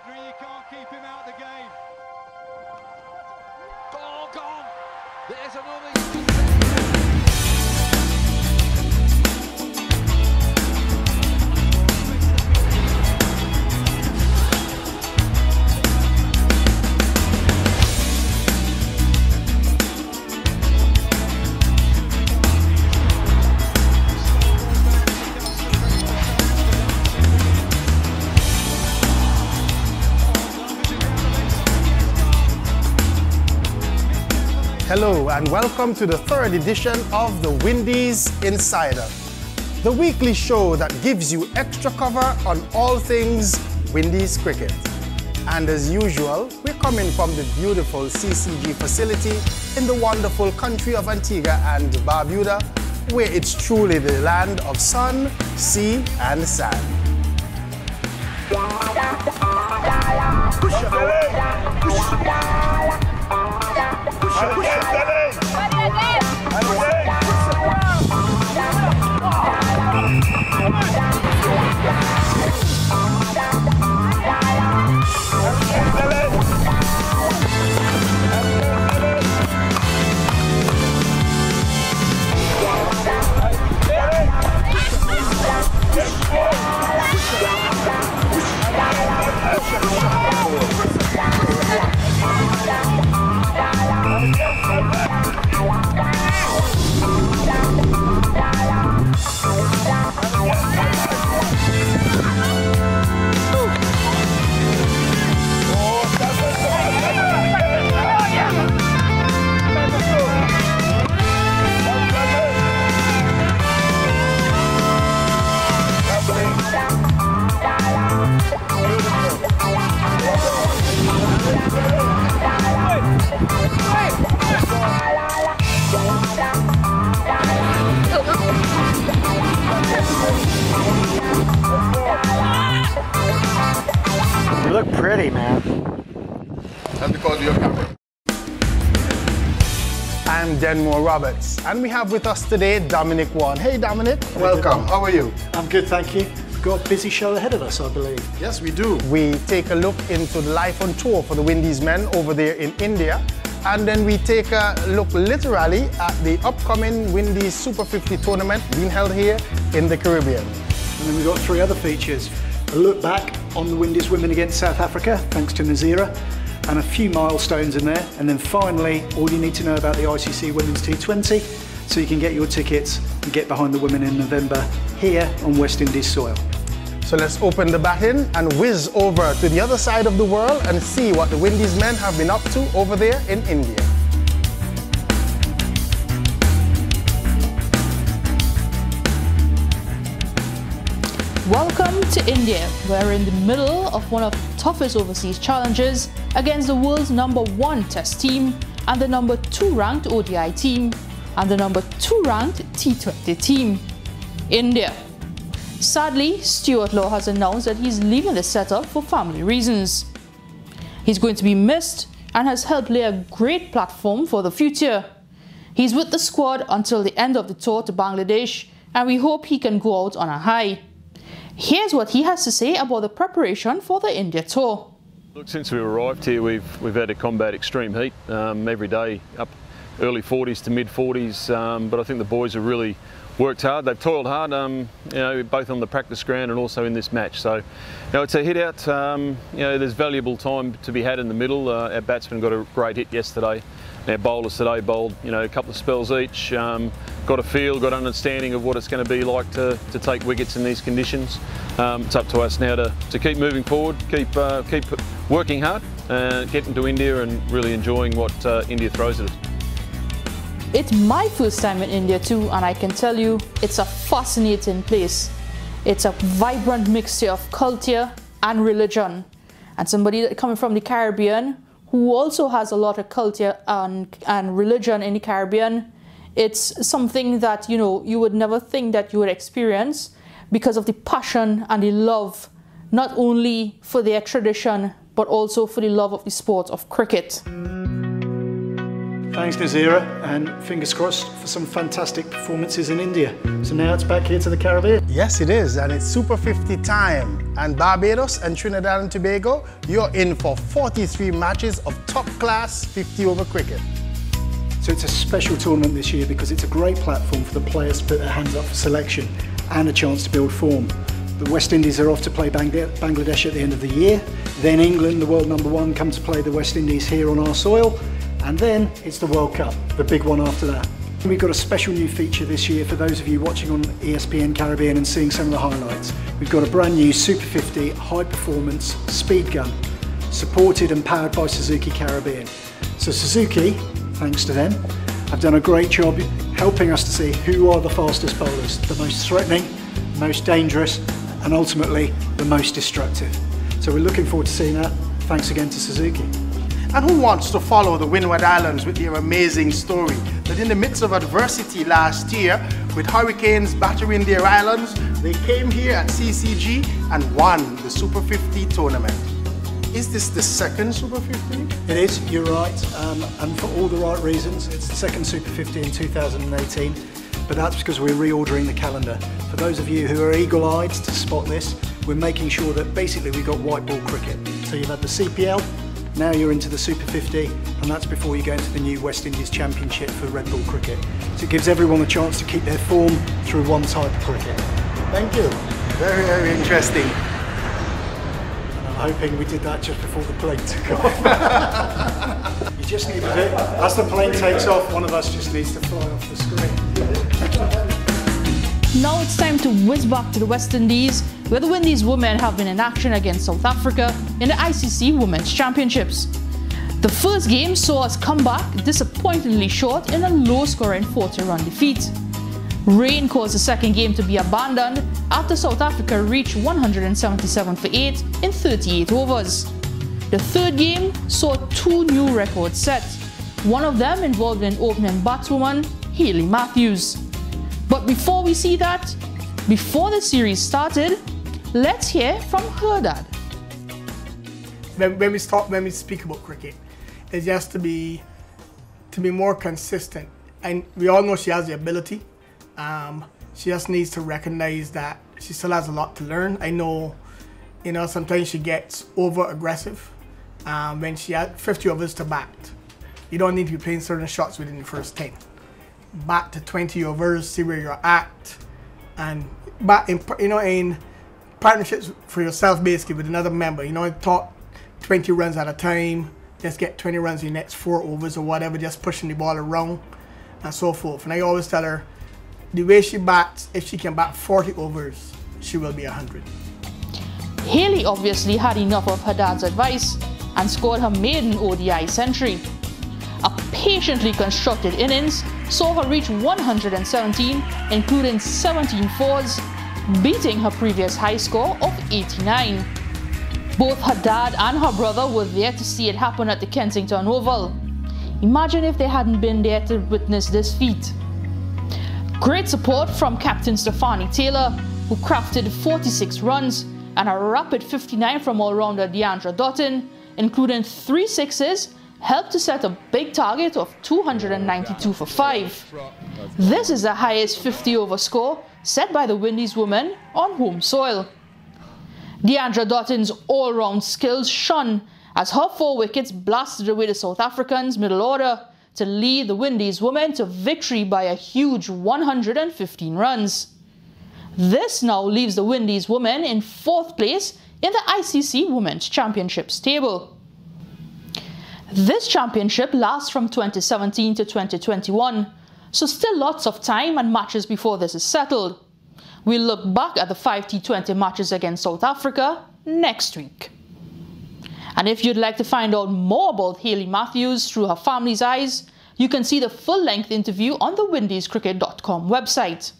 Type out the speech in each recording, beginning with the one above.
referee, you can't keep him out of the game. Oh, gone! There's another... Hello and welcome to the third edition of the Windies Insider, the weekly show that gives you extra cover on all things Windies cricket. And as usual, we're coming from the beautiful CCG facility in the wonderful country of Antigua and Barbuda, where it's truly the land of sun, sea and sand. You look pretty, man. That's because of your camera. I'm Denmore Roberts, and we have with us today Dominic Wan. Hey Dominic, welcome. How are you? I'm good, thank you. Got a busy show ahead of us, I believe. Yes, we do. We take a look into the life on tour for the Windies men over there in India, and then we take a look literally at the upcoming Windies Super 50 tournament being held here in the Caribbean. And then we've got three other features. A look back on the Windies women against South Africa, thanks to Nazira, and a few milestones in there. And then finally, all you need to know about the ICC Women's T20, so you can get your tickets and get behind the women in November here on West Indies soil. So let's open the baton and whiz over to the other side of the world and see what the Windies men have been up to over there in India. Welcome to India. We're in the middle of one of the toughest overseas challenges against the world's #1 test team and the #2 ranked ODI team and the #2 ranked T20 team, India. Sadly, Stuart Lowe has announced that he's leaving the setup for family reasons. He's going to be missed and has helped lay a great platform for the future. He's with the squad until the end of the tour to Bangladesh, and we hope he can go out on a high. Here's what he has to say about the preparation for the India tour. Look, since we arrived here, we've had to combat extreme heat every day, up early 40s to mid 40s. But I think the boys have really worked hard. They've toiled hard, you know, both on the practice ground and also in this match. So, you know, it's a hit out. You know, there's valuable time to be had in the middle. Our batsmen got a great hit yesterday. Our bowlers today bowled, you know, a couple of spells each. Got a feel, got understanding of what it's going to be like to take wickets in these conditions. It's up to us now to keep moving forward, keep working hard, getting to India and really enjoying what India throws at us. It's my first time in India too, and I can tell you it's a fascinating place. It's a vibrant mixture of culture and religion. And somebody coming from the Caribbean who also has a lot of culture and religion in the Caribbean, it's something that, you know, you would never think that you would experience because of the passion and the love, not only for their tradition, but also for the love of the sport of cricket. Thanks, Nazira, and fingers crossed for some fantastic performances in India. So now it's back here to the Caribbean. Yes, it is, and it's Super 50 time. And Barbados and Trinidad and Tobago, you're in for 43 matches of top-class 50-over cricket. So it's a special tournament this year because it's a great platform for the players to put their hands up for selection and a chance to build form. The West Indies are off to play Bangladesh at the end of the year. Then England, the world #1, come to play the West Indies here on our soil. And then it's the World Cup, the big one after that. We've got a special new feature this year for those of you watching on ESPN Caribbean and seeing some of the highlights. We've got a brand new Super 50 high performance speed gun, supported and powered by Suzuki Caribbean. So Suzuki, thanks to them, have done a great job helping us to see who are the fastest bowlers, the most threatening, most dangerous, and ultimately the most destructive. So we're looking forward to seeing that. Thanks again to Suzuki. And who wants to follow the Windward Islands with their amazing story that in the midst of adversity last year, with hurricanes battering their islands, they came here at CCG and won the Super 50 tournament. Is this the second Super 50? It is, you're right, and for all the right reasons. It's the second Super 50 in 2018, but that's because we're reordering the calendar. For those of you who are eagle-eyed to spot this, we're making sure that basically we've got white ball cricket. So you've had the CPL, now you're into the Super 50, and that's before you go into the new West Indies Championship for red ball cricket. So it gives everyone a chance to keep their form through one type of cricket. Thank you. Very, very interesting. And I'm hoping we did that just before the plane took off. You just need to do it. As the plane takes off, one of us just needs to fly off the screen. Now it's time to whiz back to the West Indies, where the Windies women have been in action against South Africa in the ICC Womens Championships. The first game saw us come back disappointingly short in a low-scoring 40-run defeat. Rain caused the second game to be abandoned after South Africa reached 177 for 8 in 38 overs. The third game saw 2 new records set, one of them involving opening batswoman Hayley Matthews. But before we see that, before the series started, let's hear from her dad. When we speak about cricket, it's just to be more consistent. And we all know she has the ability. She just needs to recognize that she still has a lot to learn. I know, sometimes she gets over aggressive when she had 50 overs to bat. You don't need to be playing certain shots within the first 10. Bat to 20 overs, see where you're at, and bat in partnerships for yourself basically with another member. Talk 20 runs at a time, just get 20 runs in the next 4 overs or whatever, just pushing the ball around and so forth. And I always tell her, the way she bats, if she can bat 40 overs, she will be 100. Hayley obviously had enough of her dad's advice and scored her maiden ODI century. A patiently constructed innings saw her reach 117, including 17 fours, beating her previous high score of 89. Both her dad and her brother were there to see it happen at the Kensington Oval. Imagine if they hadn't been there to witness this feat. Great support from Captain Stefani Taylor, who crafted 46 runs, and a rapid 59 from all-rounder Deandra Dottin, including 3 sixes, helped to set a big target of 292 for 5. This is the highest 50-over score set by the Windies women on home soil. Deandra Dottin's all-round skills shone as her 4 wickets blasted away the South Africans' middle order to lead the Windies women to victory by a huge 115 runs. This now leaves the Windies women in 4th place in the ICC Womens Championships table. This championship lasts from 2017 to 2021, so still lots of time and matches before this is settled. We'll look back at the 5 T20 matches against South Africa next week. And if you'd like to find out more about Hayley Matthews through her family's eyes, you can see the full-length interview on the windiescricket.com website.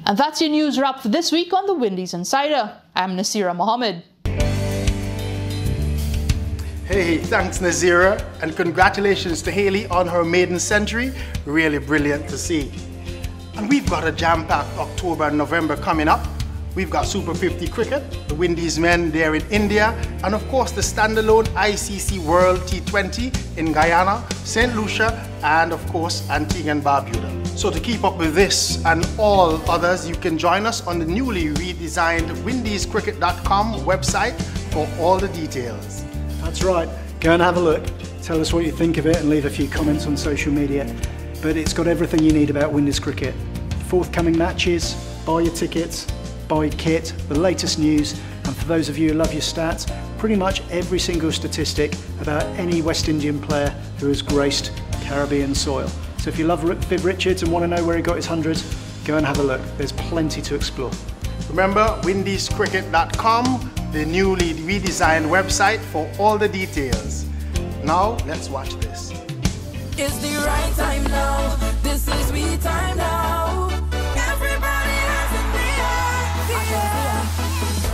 And that's your news wrap for this week on the Windies Insider. I'm Nasira Mohammed. Hey, thanks Nazira, and congratulations to Hayley on her maiden century. Really brilliant to see. And we've got a jam-packed October and November coming up. We've got Super 50 cricket, the Windies men there in India, and of course the standalone ICC World T20 in Guyana, St. Lucia, and of course Antigua and Barbuda. So to keep up with this and all others, you can join us on the newly redesigned windiescricket.com website for all the details. That's right. Go and have a look. Tell us what you think of it and leave a few comments on social media. But it's got everything you need about Windies cricket. Forthcoming matches, buy your tickets, buy your kit, the latest news, and for those of you who love your stats, pretty much every single statistic about any West Indian player who has graced Caribbean soil. So if you love Viv Richards and want to know where he got his hundreds, go and have a look. There's plenty to explore. Remember, windiescricket.com, the newly redesigned website for all the details. Now, let's watch this. It's the right time now. This is we time now. Everybody has in the air.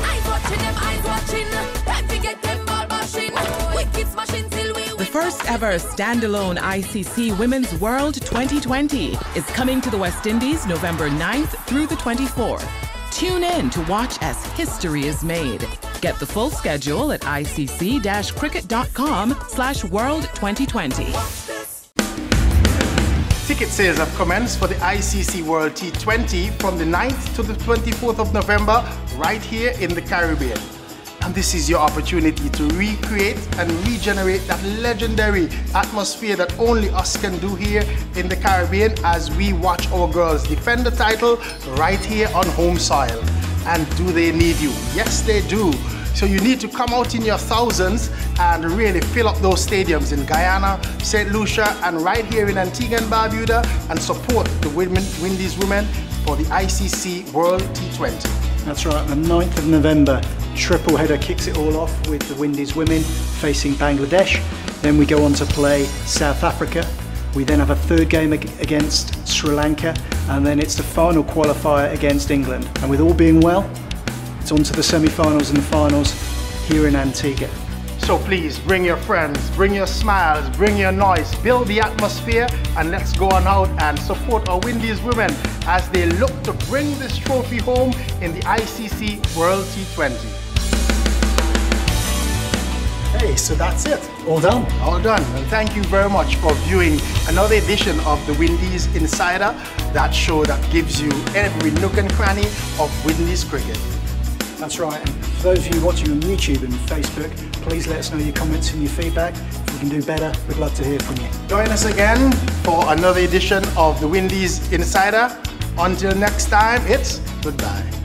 Eyes watching them, eyes watching. Time to get them ball bashing. We keep smashing till we win. The first ever standalone ICC Women's World 2020 is coming to the West Indies November 9th through the 24th. Tune in to watch as history is made. Get the full schedule at icc-cricket.com/World 2020. Ticket sales have commenced for the ICC World T20 from the 9th to the 24th of November right here in the Caribbean. And this is your opportunity to recreate and regenerate that legendary atmosphere that only us can do here in the Caribbean as we watch our girls defend the title right here on home soil. And do they need you? Yes, they do. So you need to come out in your thousands and really fill up those stadiums in Guyana, St. Lucia, and right here in Antigua and Barbuda and support the Windies women for the ICC World T20. That's right, the 9th of November, triple header kicks it all off with the Windies women facing Bangladesh. Then we go on to play South Africa. We then have a third game against Sri Lanka, and then it's the final qualifier against England. And with all being well, it's on to the semi-finals and the finals here in Antigua. So please bring your friends, bring your smiles, bring your noise, build the atmosphere, and let's go on out and support our Windies women as they look to bring this trophy home in the ICC World T20. Hey, so that's it. All done. All done. And thank you very much for viewing another edition of the Windies Insider, that show that gives you every nook and cranny of Windies cricket. That's right, and for those of you watching on YouTube and Facebook, please let us know your comments and your feedback. If we can do better, we'd love to hear from you. Join us again for another edition of the Windies Insider. Until next time, it's goodbye.